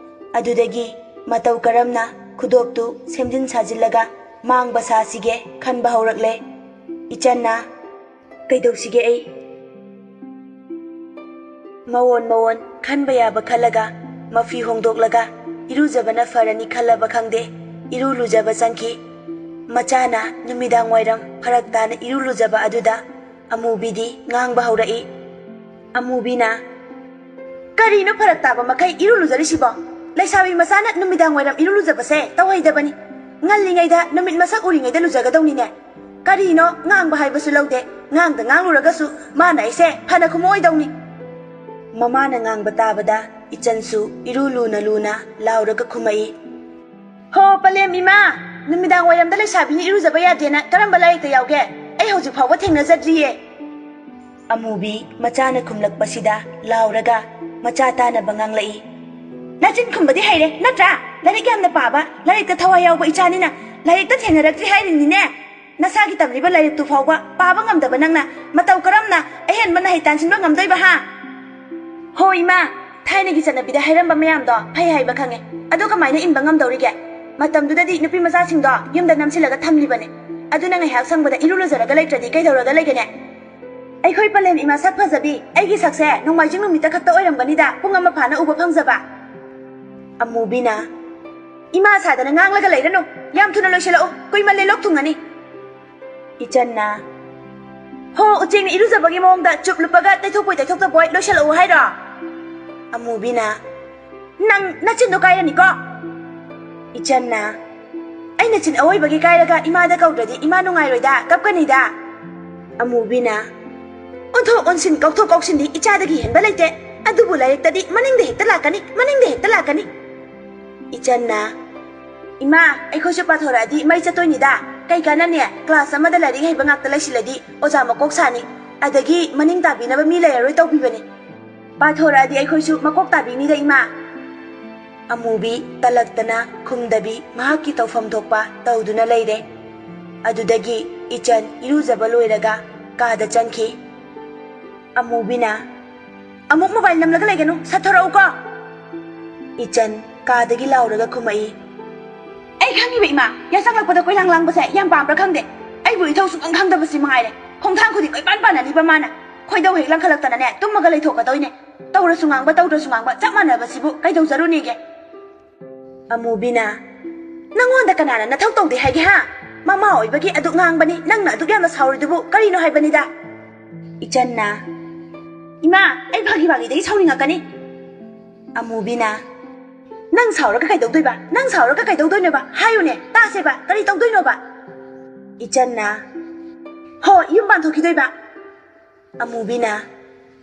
ꯑꯗꯨꯗꯒꯤ ꯃꯇꯧ ꯀꯔꯝꯅ ꯈꯨꯗꯣꯞꯇꯨ ꯁꯦꯝꯖꯤꯟ ꯁꯥꯖꯤꯜꯂꯒ ꯃꯥꯡꯕ ꯁꯥꯁꯤꯒꯦ ꯈꯟꯕ ꯍꯧꯔꯛꯂꯦ ꯏꯆꯟꯅ ꯀꯩꯗꯧꯁꯤꯒꯦ ꯑꯩ ꯃꯑꯣꯟ ꯈꯟꯕ ꯌꯥꯕ ꯈꯜꯂꯒ ꯃꯐꯤ ꯍꯣꯡꯗꯣꯛꯂꯒ ꯏꯔꯨꯖꯕꯅ ꯐꯔꯅꯤ ꯈꯜꯂꯕ ꯈꯪꯗꯦ ꯏꯔꯨ ꯂꯨꯖꯕ ꯆꯪꯈꯤ ꯃꯆꯥꯅ ꯅꯨꯃꯤꯗꯥꯡ ꯋꯥꯏꯔꯝ ꯐꯔꯛ ꯇꯥꯅ ꯏꯔꯨ ꯂꯨꯖꯕ ꯑꯗꯨꯗ ꯑꯃꯨꯕꯤꯗꯤ ꯉꯥꯡꯕ ꯍꯧꯔꯛꯏ ꯑꯃꯨꯕꯤꯅ ꯀꯔꯤꯅꯣ ꯐꯔꯛ ꯇꯥꯕ ꯃꯈꯩ ꯏꯔꯨ ꯂꯨꯖꯔꯤꯁꯤꯕꯣ ꯂꯩꯁꯥꯕꯤ ꯃꯆꯥꯅ ꯅꯨꯃꯤꯗꯥꯡ ꯋꯥꯏꯔꯝ ꯏꯔꯨ ꯂꯨꯖꯕꯁꯦ ꯇꯧꯍꯩꯗꯕꯅꯤ ꯉꯜꯂꯤꯉꯩꯗ ꯅꯨꯃꯤꯠ ꯃꯁꯛ ꯎꯔꯤꯉꯩꯗ ꯂꯨꯖꯒꯗꯧꯅꯤꯅꯦ ꯀꯔꯤꯅꯣ ꯉꯥꯡꯕ ꯍꯥꯏꯕꯁꯨ ꯂꯧꯗꯦ ꯉꯥꯡꯂꯨꯔꯒꯁꯨ ꯃꯥꯅ ꯑꯩꯁꯦ ꯐꯅ ꯈꯨꯝꯃꯣꯏꯗꯧꯅꯤ ꯃꯃꯥꯅ ꯉꯥꯡꯕ ꯇꯥꯕꯗ ꯏꯆꯟꯁꯨ ꯏꯔꯨ ꯂꯨꯅ ꯂꯥꯎꯔꯒ ꯈꯨꯝꯃꯛꯏ ꯍꯣ ꯄꯂꯦꯝ ꯏꯃꯥ ꯅꯨꯃꯤꯗꯥꯡ ꯋꯥꯏꯔꯝꯗ ꯂꯩꯁꯥꯕꯤꯅ ꯏꯔꯨꯖꯕ ꯌꯥꯗꯦꯅ ꯀꯔꯝꯕ ꯂꯥꯏꯔꯤꯛꯇ ꯌꯥꯎꯒꯦ ꯑꯩ ꯍꯧꯖꯤꯛ ꯐꯥꯎꯕ ꯊꯦꯡꯅꯖꯗ꯭ꯔꯤꯌꯦ ꯑꯃꯨꯕꯤ ꯃꯆꯥꯅ ꯈꯨꯝꯂꯛꯄꯁꯤꯗ ꯂꯥꯎꯔꯒ ꯃꯆꯥ ꯇꯥꯅꯕ ꯉꯥꯡꯂꯛꯏ ꯅꯆꯤꯟ ꯈꯨꯝꯕꯗꯤ ꯍꯩꯔꯦ ꯅꯠꯇ꯭ꯔꯥ ꯂꯥꯏꯔꯤꯛ ꯌꯥꯝꯅ ꯄꯥꯕ ꯂꯥꯏꯔꯤꯛꯇ ꯊꯋꯥꯏ ꯌꯥꯎꯕ ꯏꯆꯥꯅꯤꯅ ꯂꯥꯏꯔꯤꯛꯇ ꯊꯦꯡꯅꯔꯛꯇ꯭ꯔꯤ ꯍꯥꯏꯔꯤꯅꯤꯅꯦ ꯅꯁꯥꯒꯤ ꯇꯝꯂꯤꯕ ꯂꯥꯏꯔꯤꯛꯇꯨ ꯐꯥꯎꯕ ꯄꯥꯕ ꯉꯝꯗꯕ ꯅꯪꯅ ꯃꯇꯧ ꯀꯔꯝꯅ ꯑꯍꯦꯟꯕ ꯅꯍꯩ ꯇꯥꯟꯁꯤꯟꯕ ꯉꯝꯗꯣꯏꯕ ꯍꯥ ꯍꯣ ꯏꯃꯥ ꯊꯥꯏꯅꯒꯤ ꯆꯠꯅꯕꯤꯗ ꯍꯥꯏꯔꯝꯕ ꯃꯌꯥꯝꯗꯣ ꯐꯩ ꯍꯥꯏꯕ ꯈꯪꯉꯦ ꯑꯗꯨ ꯀꯃꯥꯏꯅ ꯏꯟꯕ ꯉꯝꯗꯧꯔꯤꯒꯦ ꯃꯇꯝꯗꯨꯗꯗꯤ ꯅꯨꯄꯤ ꯃꯆꯥꯁꯤꯡꯗꯣ ꯌꯨꯝꯗ ꯅꯝꯁꯤꯜꯂꯒ ꯊꯝꯂꯤꯕꯅꯦ ꯑꯗꯨꯅ ꯉꯥꯏꯍꯥꯛ ꯁꯪꯕꯗ ꯏꯔꯨ ꯂꯨꯖꯔꯒ ꯂꯩꯇ꯭ꯔꯗꯤ ꯀꯩꯗꯧꯔꯒ ꯂꯩꯒꯅꯦ ꯑꯩꯈꯣꯏ ꯄꯂꯦꯝ ꯏꯃꯥ ꯁꯛ ꯐꯖꯕꯤ ꯑꯩꯒꯤ ꯁꯛꯁꯦ ꯅꯣꯡꯃꯥꯏꯖꯤꯡ ꯅꯨꯃꯤꯠꯇ ꯈꯛꯇ ꯑꯣꯏꯔꯝꯒꯅꯤꯗ ꯄꯨꯡ ꯑꯃ ꯐꯥꯅ ꯎꯕ ꯐꯪꯖꯕ ꯑꯃꯨꯕꯤꯅ ꯏꯃꯥ ꯁꯥꯗꯅ ꯉꯥꯡꯂꯒ ꯂꯩꯔꯅꯨ ꯌꯥꯝ ꯊꯨꯅ ꯂꯣꯏꯁꯤꯜꯂꯛꯎ ꯀꯨꯏꯃꯜꯂꯦ ꯂꯣꯛ ꯊꯨꯡꯉꯅꯤ ꯏꯆꯟꯅ ꯍꯣ ꯎꯆꯦꯛꯅ ꯏꯔꯨꯖꯕꯒꯤ ꯃꯑꯣꯡꯗ ꯆꯨꯞ ꯂꯨꯞꯄꯒ ꯇꯩꯊꯣꯛꯄꯣꯏ ꯇꯩꯊꯣꯛꯇꯕꯣꯏ ꯂꯣꯏꯁꯤꯜꯂꯛꯎ ꯍꯥꯏꯔꯣ ꯑꯃꯨꯕꯤꯅ ꯅꯪ ꯅꯆꯤꯟꯗꯣ ꯀꯥꯏꯔꯅꯤꯀꯣ ꯏꯆꯟꯅ ꯑꯩ ꯅꯆꯤꯟ ꯑꯋꯣꯏꯕꯒꯤ ꯀꯥꯏꯔꯒ ꯏꯃꯥꯗ ꯀꯧꯗ꯭ꯔꯗꯤ ꯏꯃꯥ ꯅꯨꯡꯉꯥꯏꯔꯣꯏꯗ ꯀꯞꯀꯅꯤꯗ ꯑꯃꯨꯕꯤꯅ ꯑꯣꯟꯊꯣꯛ ꯑꯣꯟꯁꯤꯟ ꯀꯧꯊꯣꯛ ꯀꯧꯁꯤꯟꯗꯤ ꯏꯆꯥꯗꯒꯤ ꯍꯦꯟꯕ ꯂꯩꯇꯦ ꯑꯗꯨꯕꯨ ꯂꯥꯏꯔꯤꯛꯇꯗꯤ ꯃꯅꯤꯡꯗ ꯍꯦꯛꯇ ꯂꯥꯛꯀꯅꯤ ꯏꯆꯟꯅ ꯏꯃꯥ ꯑꯩꯈꯣꯏꯁꯨ ꯄꯥꯊꯣꯔꯛꯑꯗꯤ ꯃꯩ ꯆꯠꯇꯣꯏꯅꯤꯗ ꯀꯩ ꯀꯥꯟꯅꯅꯤ ꯀ꯭ꯂꯥꯁ ꯑꯃꯗ ꯂꯥꯏꯔꯤꯛ ꯍꯩꯕ ꯉꯥꯛꯇ ꯂꯩꯁꯤꯜꯂꯗꯤ ꯑꯣꯖꯥ ꯃꯀꯣꯛ ꯁꯥꯅꯤ ꯑꯗꯒꯤ ꯃꯅꯤꯡ ꯇꯥꯕꯤꯅꯕ ꯃꯤ ꯂꯩꯔꯔꯣꯏ ꯇꯧꯕꯤꯕꯅꯤ ꯄꯥꯊꯣꯔꯛꯑꯗꯤ ꯑꯩꯈꯣꯏꯁꯨ ꯃꯀꯣꯛ ꯇꯥꯕꯤꯅꯤꯗ ꯏꯃꯥ ꯑꯃꯨꯕꯤ ꯇꯜꯂꯛꯇꯅ ꯈꯨꯝꯗꯕꯤ ꯃꯍꯥꯛꯀꯤ ꯇꯧꯐꯝ ꯊꯣꯛꯄ ꯇꯧꯗꯨꯅ ꯂꯩꯔꯦ ꯑꯗꯨꯗꯒꯤ ꯏꯆꯟ ꯏꯔꯨꯖꯕ ꯂꯣꯏꯔꯒ ꯀꯥꯗ ꯆꯪꯈꯤ ꯑꯃꯨꯕꯤꯅ ꯑꯃꯨꯛ ꯃꯣꯕꯥꯏꯜ ꯅꯝꯂꯒ ꯂꯩꯒꯅꯨ ꯁꯠꯊꯣꯔꯛꯎꯀꯣ ꯏꯆꯟ ꯀꯥꯗꯒꯤ ꯂꯥꯎꯔꯒ ꯈꯨꯝꯃꯛꯏ ꯑꯩ ꯈꯪꯉꯤꯕ ꯏꯃꯥ ꯌꯥꯆꯪꯂꯛꯄꯗ ꯀꯣꯏꯂꯥꯡ ꯂꯥꯡꯕꯁꯦ ꯌꯥꯝ ꯄꯥꯝꯕ꯭ꯔꯥ ꯈꯪꯗꯦ ꯑꯩꯕꯨ ꯏꯊꯧ ꯁꯨꯡꯈꯪ ꯈꯪꯗꯕꯁꯤ ꯃꯉꯥꯏꯔꯦ ꯈꯣꯡꯊꯥꯡ ꯈꯨꯗꯤꯡ ꯀꯣꯏꯄꯥꯟ ꯄꯥꯟꯅꯅꯤꯕ ꯃꯥꯅ ꯈꯣꯏꯗꯧ ꯍꯦꯛ ꯂꯪꯈꯠꯂꯛꯇꯅꯅꯦ ꯇꯨꯝꯃꯒ ꯂꯩꯊꯣꯛꯀꯗꯣꯏꯅꯦ ꯇꯧꯔꯁꯨ ꯉꯥꯡꯕ ꯇꯧꯗ꯭ꯔꯁꯨ ꯉꯥꯡꯕ ꯆꯞ ꯃꯥꯟꯅꯕꯁꯤꯕꯨ ꯀꯩꯗꯧꯖꯔꯨꯅꯦꯒꯦ ꯑꯃꯨꯕꯤꯅ ꯅꯪꯉꯣꯟꯗ ꯀꯅꯥꯅ ꯅꯊꯧ ꯇꯧꯗꯦ ꯍꯥꯏꯒꯦ ꯍꯥ ꯃꯃꯥ ꯑꯣꯏꯕꯒꯤ ꯑꯗꯨꯛ ꯉꯥꯡꯕꯅꯤ ꯅꯪꯅ ꯑꯗꯨꯛ ꯌꯥꯝꯅ ꯁꯥꯎꯔꯤꯗꯨꯕꯨ ꯀꯔꯤꯅꯣ ꯍꯥꯏꯕꯅꯤꯗ ꯏꯆꯟꯅ ꯏꯃꯥ ꯑꯩ ꯐꯥꯒꯤꯗꯒꯤ ꯁꯥꯎꯅꯤꯡꯉꯛꯀꯅꯤ ꯑꯃꯨꯕꯤꯅ ꯅꯪ ꯁꯥꯎꯔꯒ ꯀꯩꯗꯧꯗꯣꯏꯕ ꯅꯪ ꯁꯥꯎꯔꯒ ꯀꯩꯗꯧꯗꯣꯏꯅꯣꯕ ꯍꯥꯏꯌꯨꯅꯦ ꯇꯥꯁꯦꯕ ꯀꯔꯤ ꯇꯧꯗꯣꯏꯅꯣꯕ ꯏꯆꯟꯅ ꯍꯣ ꯌꯨꯝ ꯄꯥꯟꯊꯣꯛꯈꯤꯗꯣꯏꯕ ꯑꯃꯨꯕꯤꯅ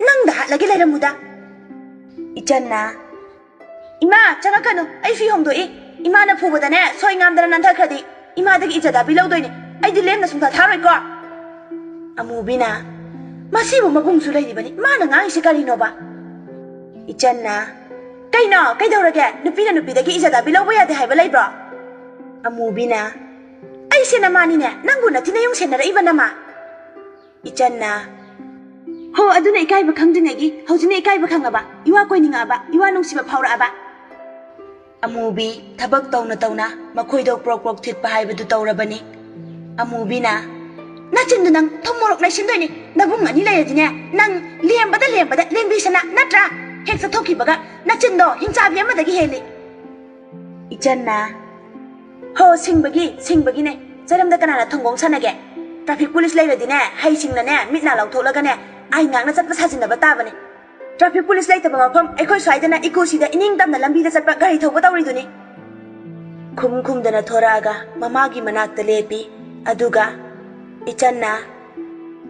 ꯅꯪꯗ ꯍꯥꯠꯂꯒꯦ ꯂꯩꯔꯝꯃꯨꯗ ꯏꯆꯟꯅ 이마 장악하노 아이 피 홈도이 이마는 부부다네 소이 ꯉꯥꯝꯗꯅ 난타크라디 이마ꯗꯒꯤ 이자다 빌ꯧ도이니 아이디 렘나 숭다 타로이거 아무비나 마시부 마붕수 레이디바니 마나 ꯉꯥꯡꯏꯁꯤ ꯀꯔꯤꯅꯣꯕ 이짠나 ꯀꯩꯅꯣ ꯀꯩꯗꯧꯔꯒꯦ ꯅꯨꯄꯤꯅ ꯅꯨꯄꯤꯗꯒꯤ 이자다 빌ꯧꯕ ꯌꯥꯗꯦ ꯍꯥꯏꯕ ꯂꯩꯕ꯭ꯔꯣ 아무비나 ꯑꯩꯁꯦ ꯅꯃꯥꯅꯤꯅꯦ ꯅꯪꯕꯨ ꯅꯊꯤꯅꯌꯨꯡ ꯁꯦꯟꯅꯔꯛꯏꯕ ꯅꯃꯥ 이짠나 ꯍꯣ ꯑꯗꯨꯅ ꯏꯀꯥꯏꯕ ꯈꯪꯗ꯭ꯔꯤꯉꯩꯒꯤ ꯍꯧꯖꯤꯛꯅ ꯏꯀꯥꯏꯕ ꯈꯪꯉꯕ 이와 ꯀꯣꯏꯅꯤꯡꯉꯛꯑꯕ 이와 ꯅꯨꯡꯁꯤꯕ ꯐꯥꯎꯔꯛꯑꯕ ꯑꯃꯨꯕꯤ ꯊꯕꯛ ꯇꯧꯅ ꯃꯈꯣꯏꯗꯣ ꯄ꯭ꯔꯣꯛ ꯊꯤꯠꯄ ꯍꯥꯏꯕꯗꯨ ꯇꯧꯔꯕꯅꯤ ꯑꯃꯨꯕꯤꯅ ꯅꯆꯤꯟꯗꯨ ꯅꯪ ꯊꯨꯝ ꯃꯣꯔꯣꯛ ꯂꯩꯁꯤꯟꯗꯣꯏꯅꯤ ꯅꯕꯨꯡ ꯑꯅꯤ ꯂꯩꯔꯗꯤꯅꯦ ꯅꯪ ꯂꯦꯝꯕꯗ ꯂꯦꯡꯕꯤꯁꯅ ꯅꯠꯇ꯭ꯔꯥ ꯍꯦꯛ ꯆꯠꯊꯣꯛꯈꯤꯕꯒ ꯅꯆꯤꯟꯗꯣ ꯍꯤꯡꯆꯥꯕꯤ ꯑꯃꯗꯒꯤ ꯍꯦꯜꯂꯤ 이짠나 ꯍꯣ ꯁꯤꯡꯕꯒꯤꯅꯦ ꯆꯔꯝꯗ ꯀꯅꯥꯅ ꯊꯣꯡꯒꯣꯡ ꯁꯥꯟꯅꯒꯦ ट्राफिक पुलिस लेरदिने हाइसिंगने मिटना लाउथोलगने आइ नांगना चटपा साजिनबा ताबने ट्राफिक पुलिस लेतबा मफम एखोय स्वाइदना इकोसिदा इनिंग तमना लंबीदा चटपा गाड़ी थौबा तौरिदुनी खुमदना थोरागा ममागी मनाक्ता लेपी अदुगा इचन्ना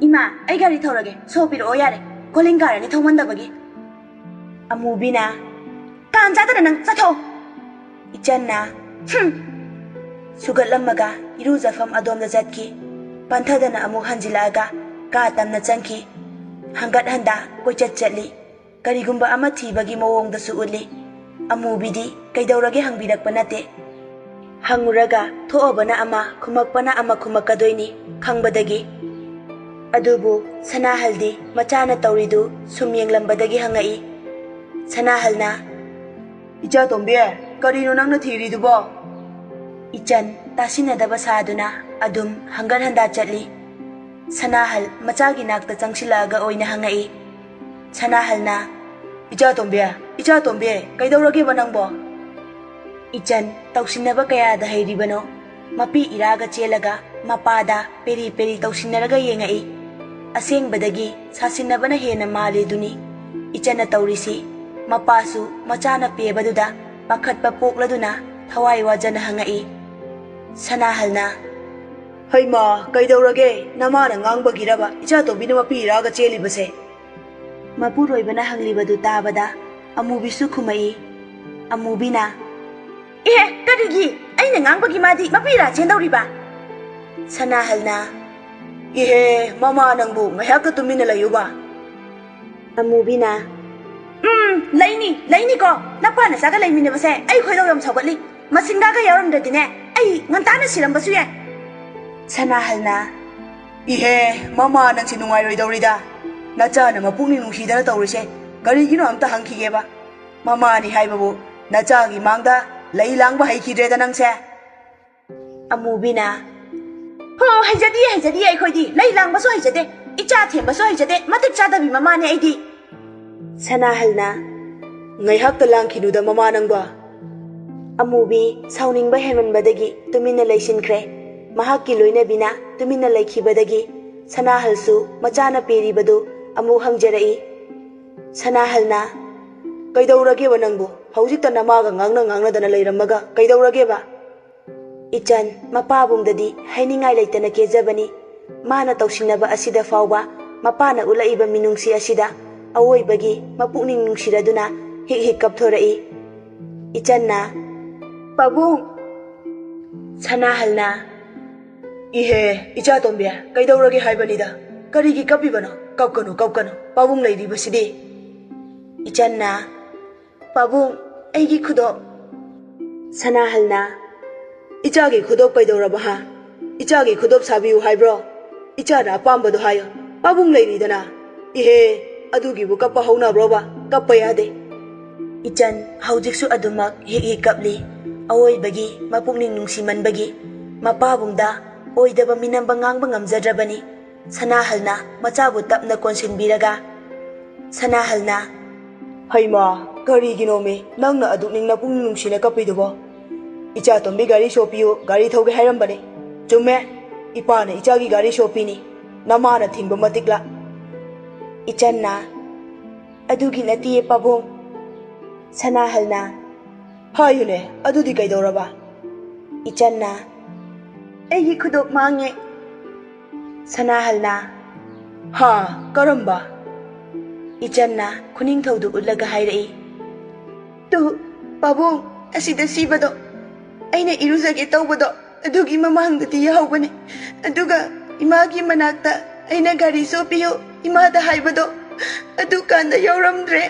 इमा आई गाड़ी थौरगे सोपिरो यारे कोलिंग गारानी थौमंदबगी अमुबिना कांजादना नंग चथो इचन्ना सुगतलम्मगा इरुजफम अदोमदा चटकी पंथदना अमुक हंजिलागा का तमना चंकी हंगत हंदा कोइचत चटली करिगुंबा अमा थीबगी मवोंगदसु उली अमुबिदी कैदौरगे हंबिरकपा नते हंगुरगा थोअबना अमा खुमक्कदोइनी खंगबदगी अदुबु सनाहलदी मचाना तौरिदु सुमयेंगलंबदगी हंगई सनाहलना इचा तोंबे करिनो नंगना थीरिदुबो इचन तासिनदबा सादुना अदुम हंगत हंदा चटली ꯁꯅꯥꯍꯜ ꯃꯆꯥꯒꯤ ꯅꯥꯛꯇ ꯆꯪꯁꯤꯜꯂꯛꯑꯒ ꯑꯣꯏꯅ ꯍꯪꯉꯛꯏ꯫ ꯁꯅꯥꯍꯜꯅ ꯏꯆꯥ ꯇꯣꯝꯕꯤ ꯀꯩꯗꯧꯔꯒꯦꯕ ꯅꯪꯕꯣ? ꯏꯆꯟ ꯇꯧꯁꯤꯟꯅꯕ ꯀꯌꯥꯗ ꯍꯩꯔꯤꯕꯅꯣ? ꯃꯄꯤ ꯏꯔꯥꯒ ꯆꯦꯜꯂꯒ ꯃꯄꯥꯗ ꯄꯦꯔꯤ ꯄꯦꯔꯤ ꯇꯧꯁꯤꯟꯅꯔꯒ ꯌꯦꯡꯉꯛꯏ꯫ ꯑꯁꯦꯡꯕꯗꯒꯤ ꯁꯥꯁꯤꯟꯅꯕꯅ ꯍꯦꯟꯅ ꯃꯥꯜꯂꯤꯗꯨꯅꯤ ꯏꯆꯟꯅ ꯇꯧꯔꯤꯁꯤ꯫ ꯃꯄꯥꯁꯨ ꯃꯆꯥꯅ ꯄꯦꯕꯗꯨꯗ ꯄꯥꯈꯠꯄ ꯄꯣꯛꯂꯗꯨꯅ ꯊꯋꯥꯏ ꯋꯥꯖꯅ ꯍꯪꯉꯛꯏ꯫ ꯁꯅꯥꯍꯜꯅ ꯍꯩꯃꯥ ꯀꯩꯗꯧꯔꯒꯦ? ꯅꯃꯥꯅ ꯉꯥꯡꯕꯒꯤꯔꯕ ꯏꯆꯥꯇꯣꯝꯕꯤꯅ ꯃꯄꯤ ꯏꯔꯥꯒ ꯆꯦꯜꯂꯤꯕꯁꯦ? ꯃꯄꯨꯔꯣꯏꯕꯅ ꯍꯪꯂꯤꯕꯗꯨ ꯇꯥꯕꯗ ꯑꯃꯨꯕꯤꯁꯨ ꯈꯨꯝꯃꯛꯏ꯫ ꯑꯃꯨꯕꯤꯅ ꯀꯔꯤꯒꯤ ꯑꯩꯅ ꯉꯥꯡꯕꯒꯤ ꯃꯥꯗꯤ ꯃꯄꯤ ꯏꯔꯥ ꯆꯦꯟꯗꯧꯔꯤꯕ? ꯁꯅꯥꯍꯜꯅ ꯃꯃꯥ ꯅꯪꯕꯨ ꯉꯥꯏꯍꯥꯛꯇ ꯇꯨꯃꯤꯟꯅ ꯂꯩꯌꯨꯕ꯫ ꯑꯃꯨꯕꯤꯅ ꯂꯩꯅꯤꯀꯣ ꯅꯄꯥ ꯅꯆꯥꯒ ꯂꯩꯃꯤꯟꯅꯕꯁꯦ ꯑꯩ ꯈꯣꯏꯗꯧ ꯌꯥꯝ ꯁꯥꯎꯒꯠꯂꯤ꯫ ꯃꯁꯤꯡꯒꯥꯒ ꯌꯥꯎꯔꯝꯗ꯭ꯔꯗꯤꯅꯦ ꯑꯩ ꯉꯟꯇꯥꯅ ꯁꯤꯔꯝꯕꯁꯨ ꯌꯥꯏ꯫ ꯁꯅꯥꯍꯜꯅ ꯃꯃꯥ ꯅꯪꯁꯤ ꯅꯨꯡꯉꯥꯏꯔꯣꯏꯗꯧꯔꯤꯗ꯫ ꯅꯆꯥꯅ ꯃꯄꯨꯛꯅꯤꯡ ꯅꯨꯡꯁꯤꯗꯅ ꯇꯧꯔꯤꯁꯦ ꯀꯔꯤꯒꯤꯅꯣ ꯑꯝꯇ ꯍꯪꯈꯤꯒꯦꯕ꯫ ꯃꯃꯥꯅꯤ ꯍꯥꯏꯕꯕꯨ ꯅꯆꯥꯒꯤ ꯃꯥꯡꯗ ꯂꯩ ꯂꯥꯡꯕ ꯍꯩꯈꯤꯗ꯭ꯔꯦꯗ ꯅꯪꯁꯦ꯫ ꯑꯃꯨꯕꯤꯅ ꯍꯩꯖꯗꯤꯌꯦ ꯑꯩꯈꯣꯏꯗꯤ ꯂꯩ ꯂꯥꯡꯕꯁꯨ ꯍꯩꯖꯗꯦ, ꯏꯆꯥ ꯊꯦꯝꯕꯁꯨ ꯍꯩꯖꯗꯦ, ꯃꯇꯤꯛ ꯆꯥꯗꯕꯤ ꯃꯃꯥꯅꯦ ꯑꯩꯗꯤ꯫ ꯁꯅꯥꯍꯜꯅ ꯉꯥꯏꯍꯥꯛꯇ ꯂꯥꯡꯈꯤꯅꯨꯗ ꯃꯃꯥ ꯅꯪꯕ꯫ ꯑꯃꯨꯕꯤ ꯁꯥꯎꯅꯤꯡꯕ ꯍꯦꯟꯃꯟꯕꯗꯒꯤ ꯇꯨꯃꯤꯟꯅ ꯂꯩꯁꯤꯟꯈ꯭ꯔꯦ꯫ ꯃꯍꯥꯛꯀꯤ ꯂꯣꯏꯅꯕꯤꯅ ꯇꯨꯃꯤꯟꯅ ꯂꯩꯈꯤꯕꯗꯒꯤ ꯁꯅꯥꯍꯜꯁꯨ ꯃꯆꯥꯅ ꯄꯦꯔꯤꯕꯗꯨ ꯑꯃꯨꯛ ꯍꯪꯖꯔꯛꯏ꯫ ꯁꯅꯥꯍꯜꯅ ꯀꯩꯗꯧꯔꯒꯦꯕ ꯅꯪꯕꯨ? ꯍꯧꯖꯤꯛꯇ ꯅꯃꯥꯒ ꯉꯥꯡꯅꯗꯅ ꯂꯩꯔꯝꯃꯒ ꯀꯩꯗꯧꯔꯒꯦꯕ? ꯏꯆꯟ ꯃꯄꯥꯕꯨꯡꯗꯗꯤ ꯍꯥꯏꯅꯤꯡꯉꯥꯏ ꯂꯩꯇꯅ ꯀꯦꯖꯕꯅꯤ꯫ ꯃꯥꯅ ꯇꯧꯁꯤꯟꯅꯕ ꯑꯁꯤꯗ ꯐꯥꯎꯕ ꯃꯄꯥꯅ ꯎꯠꯂꯛꯏꯕ ꯃꯤꯅꯨꯡꯁꯤ ꯑꯁꯤꯗ ꯑꯋꯣꯏꯕꯒꯤ ꯃꯄꯨꯛꯅꯤꯡ ꯅꯨꯡꯁꯤꯔꯗꯨꯅ ꯍꯤꯛ ꯀꯞꯊꯣꯔꯛꯏ꯫ ꯏꯆꯟꯅ ꯄꯥꯕꯨꯡ꯫ ꯁꯅꯥꯍꯜꯅ ꯏꯆꯥꯇꯣꯝꯕꯤ ꯀꯩꯗꯧꯔꯒꯦ ꯍꯥꯏꯕꯅꯤꯗ, ꯀꯔꯤꯒꯤ ꯀꯞꯄꯤꯕꯅꯣ? ꯀꯞꯀꯅꯨ ꯄꯥꯕꯨꯡ ꯂꯩꯔꯤꯕꯁꯤꯗꯤ꯫ ꯏꯆꯟꯅ ꯄꯥꯕꯨꯡ ꯑꯩꯒꯤ ꯈꯨꯗꯣꯞ꯫ ꯁꯅꯥꯍꯜꯅ ꯏꯆꯥꯒꯤ ꯈꯨꯗꯣꯞ ꯀꯩꯗꯧꯔꯕ ꯍꯥ? ꯏꯆꯥꯒꯤ ꯈꯨꯗꯣꯞ ꯁꯥꯕꯤꯌꯨ ꯍꯥꯏꯕ꯭ꯔో? ꯏꯆꯥꯅ ꯑꯄꯥꯝꯕꯗꯣ ꯍꯥꯏꯌꯣ, ꯄꯥꯕꯨꯡ ꯂꯩꯔꯤꯗꯅ꯫ ꯑꯗꯨꯒꯤꯕꯨ ꯀꯞꯄ ꯍꯧꯅꯕ꯭ꯔꯣꯕ? ꯀꯞꯄ ꯌꯥꯗꯦ꯫ ꯏꯆꯟ ꯍꯧꯖꯤꯛꯁꯨ ꯑꯗꯨꯃꯛ ꯍꯤꯛ ꯀꯞꯂꯤ꯫ ꯑꯋꯣꯏꯕꯒꯤ ꯃꯄꯨꯛꯅꯤꯡ ꯅꯨꯡꯁꯤꯃꯟꯕꯒꯤ ꯃꯄꯥꯕꯨꯡꯗ ꯑꯣꯏꯗꯕ ꯃꯤꯅꯝꯕ ꯉꯥꯡꯕ ꯉꯝꯖꯗ꯭ꯔꯕꯅꯤ꯫ ꯁꯅꯥꯍꯜꯅ ꯃꯆꯥꯕꯨ ꯇꯞꯅ ꯀꯣꯟꯁꯤꯟꯕꯤꯔꯒ ꯁꯅꯥꯍꯜꯅ ꯍꯩꯃꯥ ꯀꯔꯤꯒꯤꯅꯣꯃꯤ ꯅꯪꯅ ꯑꯗꯨꯛꯅꯤꯡꯅ ꯄꯨꯛꯅꯤꯡ ꯅꯨꯡꯁꯤꯅ ꯀꯞꯄꯤꯗꯨꯕꯣ? ꯏꯆꯥꯇꯣꯝꯕꯤ ꯒꯥꯔꯤ ꯁꯣꯄꯤꯌꯨ, ꯒꯥꯔꯤ ꯊꯧꯒꯦ ꯍꯥꯏꯔꯝꯕꯅꯤ꯫ ꯆꯨꯝꯃꯦ, ꯏꯄꯥꯅ ꯏꯆꯥꯒꯤ ꯒꯥꯔꯤ ꯁꯣꯄꯤꯅꯤ, ꯅꯃꯥꯅ ꯊꯤꯡꯕ ꯃꯇꯤꯛꯂꯥ? ꯏꯆꯟꯅ ꯑꯗꯨꯒꯤ ꯅꯠꯇꯤꯌꯦ ꯄꯥꯕꯨꯡ꯫ ꯁꯅꯥꯍꯜꯅ ꯍꯥꯏꯌꯨꯅꯦ ꯑꯗꯨꯗꯤ ꯀꯩꯗꯧꯔꯕ? ꯏꯆꯟꯅ ꯑꯩꯒꯤ ꯈꯨꯗꯣꯞ ꯃꯥꯡꯉꯦ꯫ ꯁꯅꯥꯍꯜꯅ ꯀꯔꯝꯕ? ꯏꯆꯟꯅ ꯈꯨꯅꯤꯡꯊꯧꯗꯨ ꯎꯠꯂꯒ ꯍꯥꯏꯔꯛꯏ꯫ ꯄꯥꯕꯨꯡ ꯑꯁꯤꯗ ꯁꯤꯕꯗꯣ ꯑꯩꯅ ꯏꯔꯨꯖꯒꯦ ꯇꯧꯕꯗꯣ ꯑꯗꯨꯒꯤ ꯃꯃꯥꯡꯗꯗꯤ ꯌꯥꯎꯕꯅꯦ, ꯑꯗꯨꯒ ꯏꯃꯥꯒꯤ ꯃꯅꯥꯛꯇ ꯑꯩꯅ ꯒꯥꯔꯤ ꯁꯣꯄꯤꯌꯨ ꯏꯃꯥꯗ ꯍꯥꯏꯕꯗꯣ ꯑꯗꯨꯀꯥꯟꯗ ꯌꯥꯎꯔꯝꯗ꯭ꯔꯦ꯫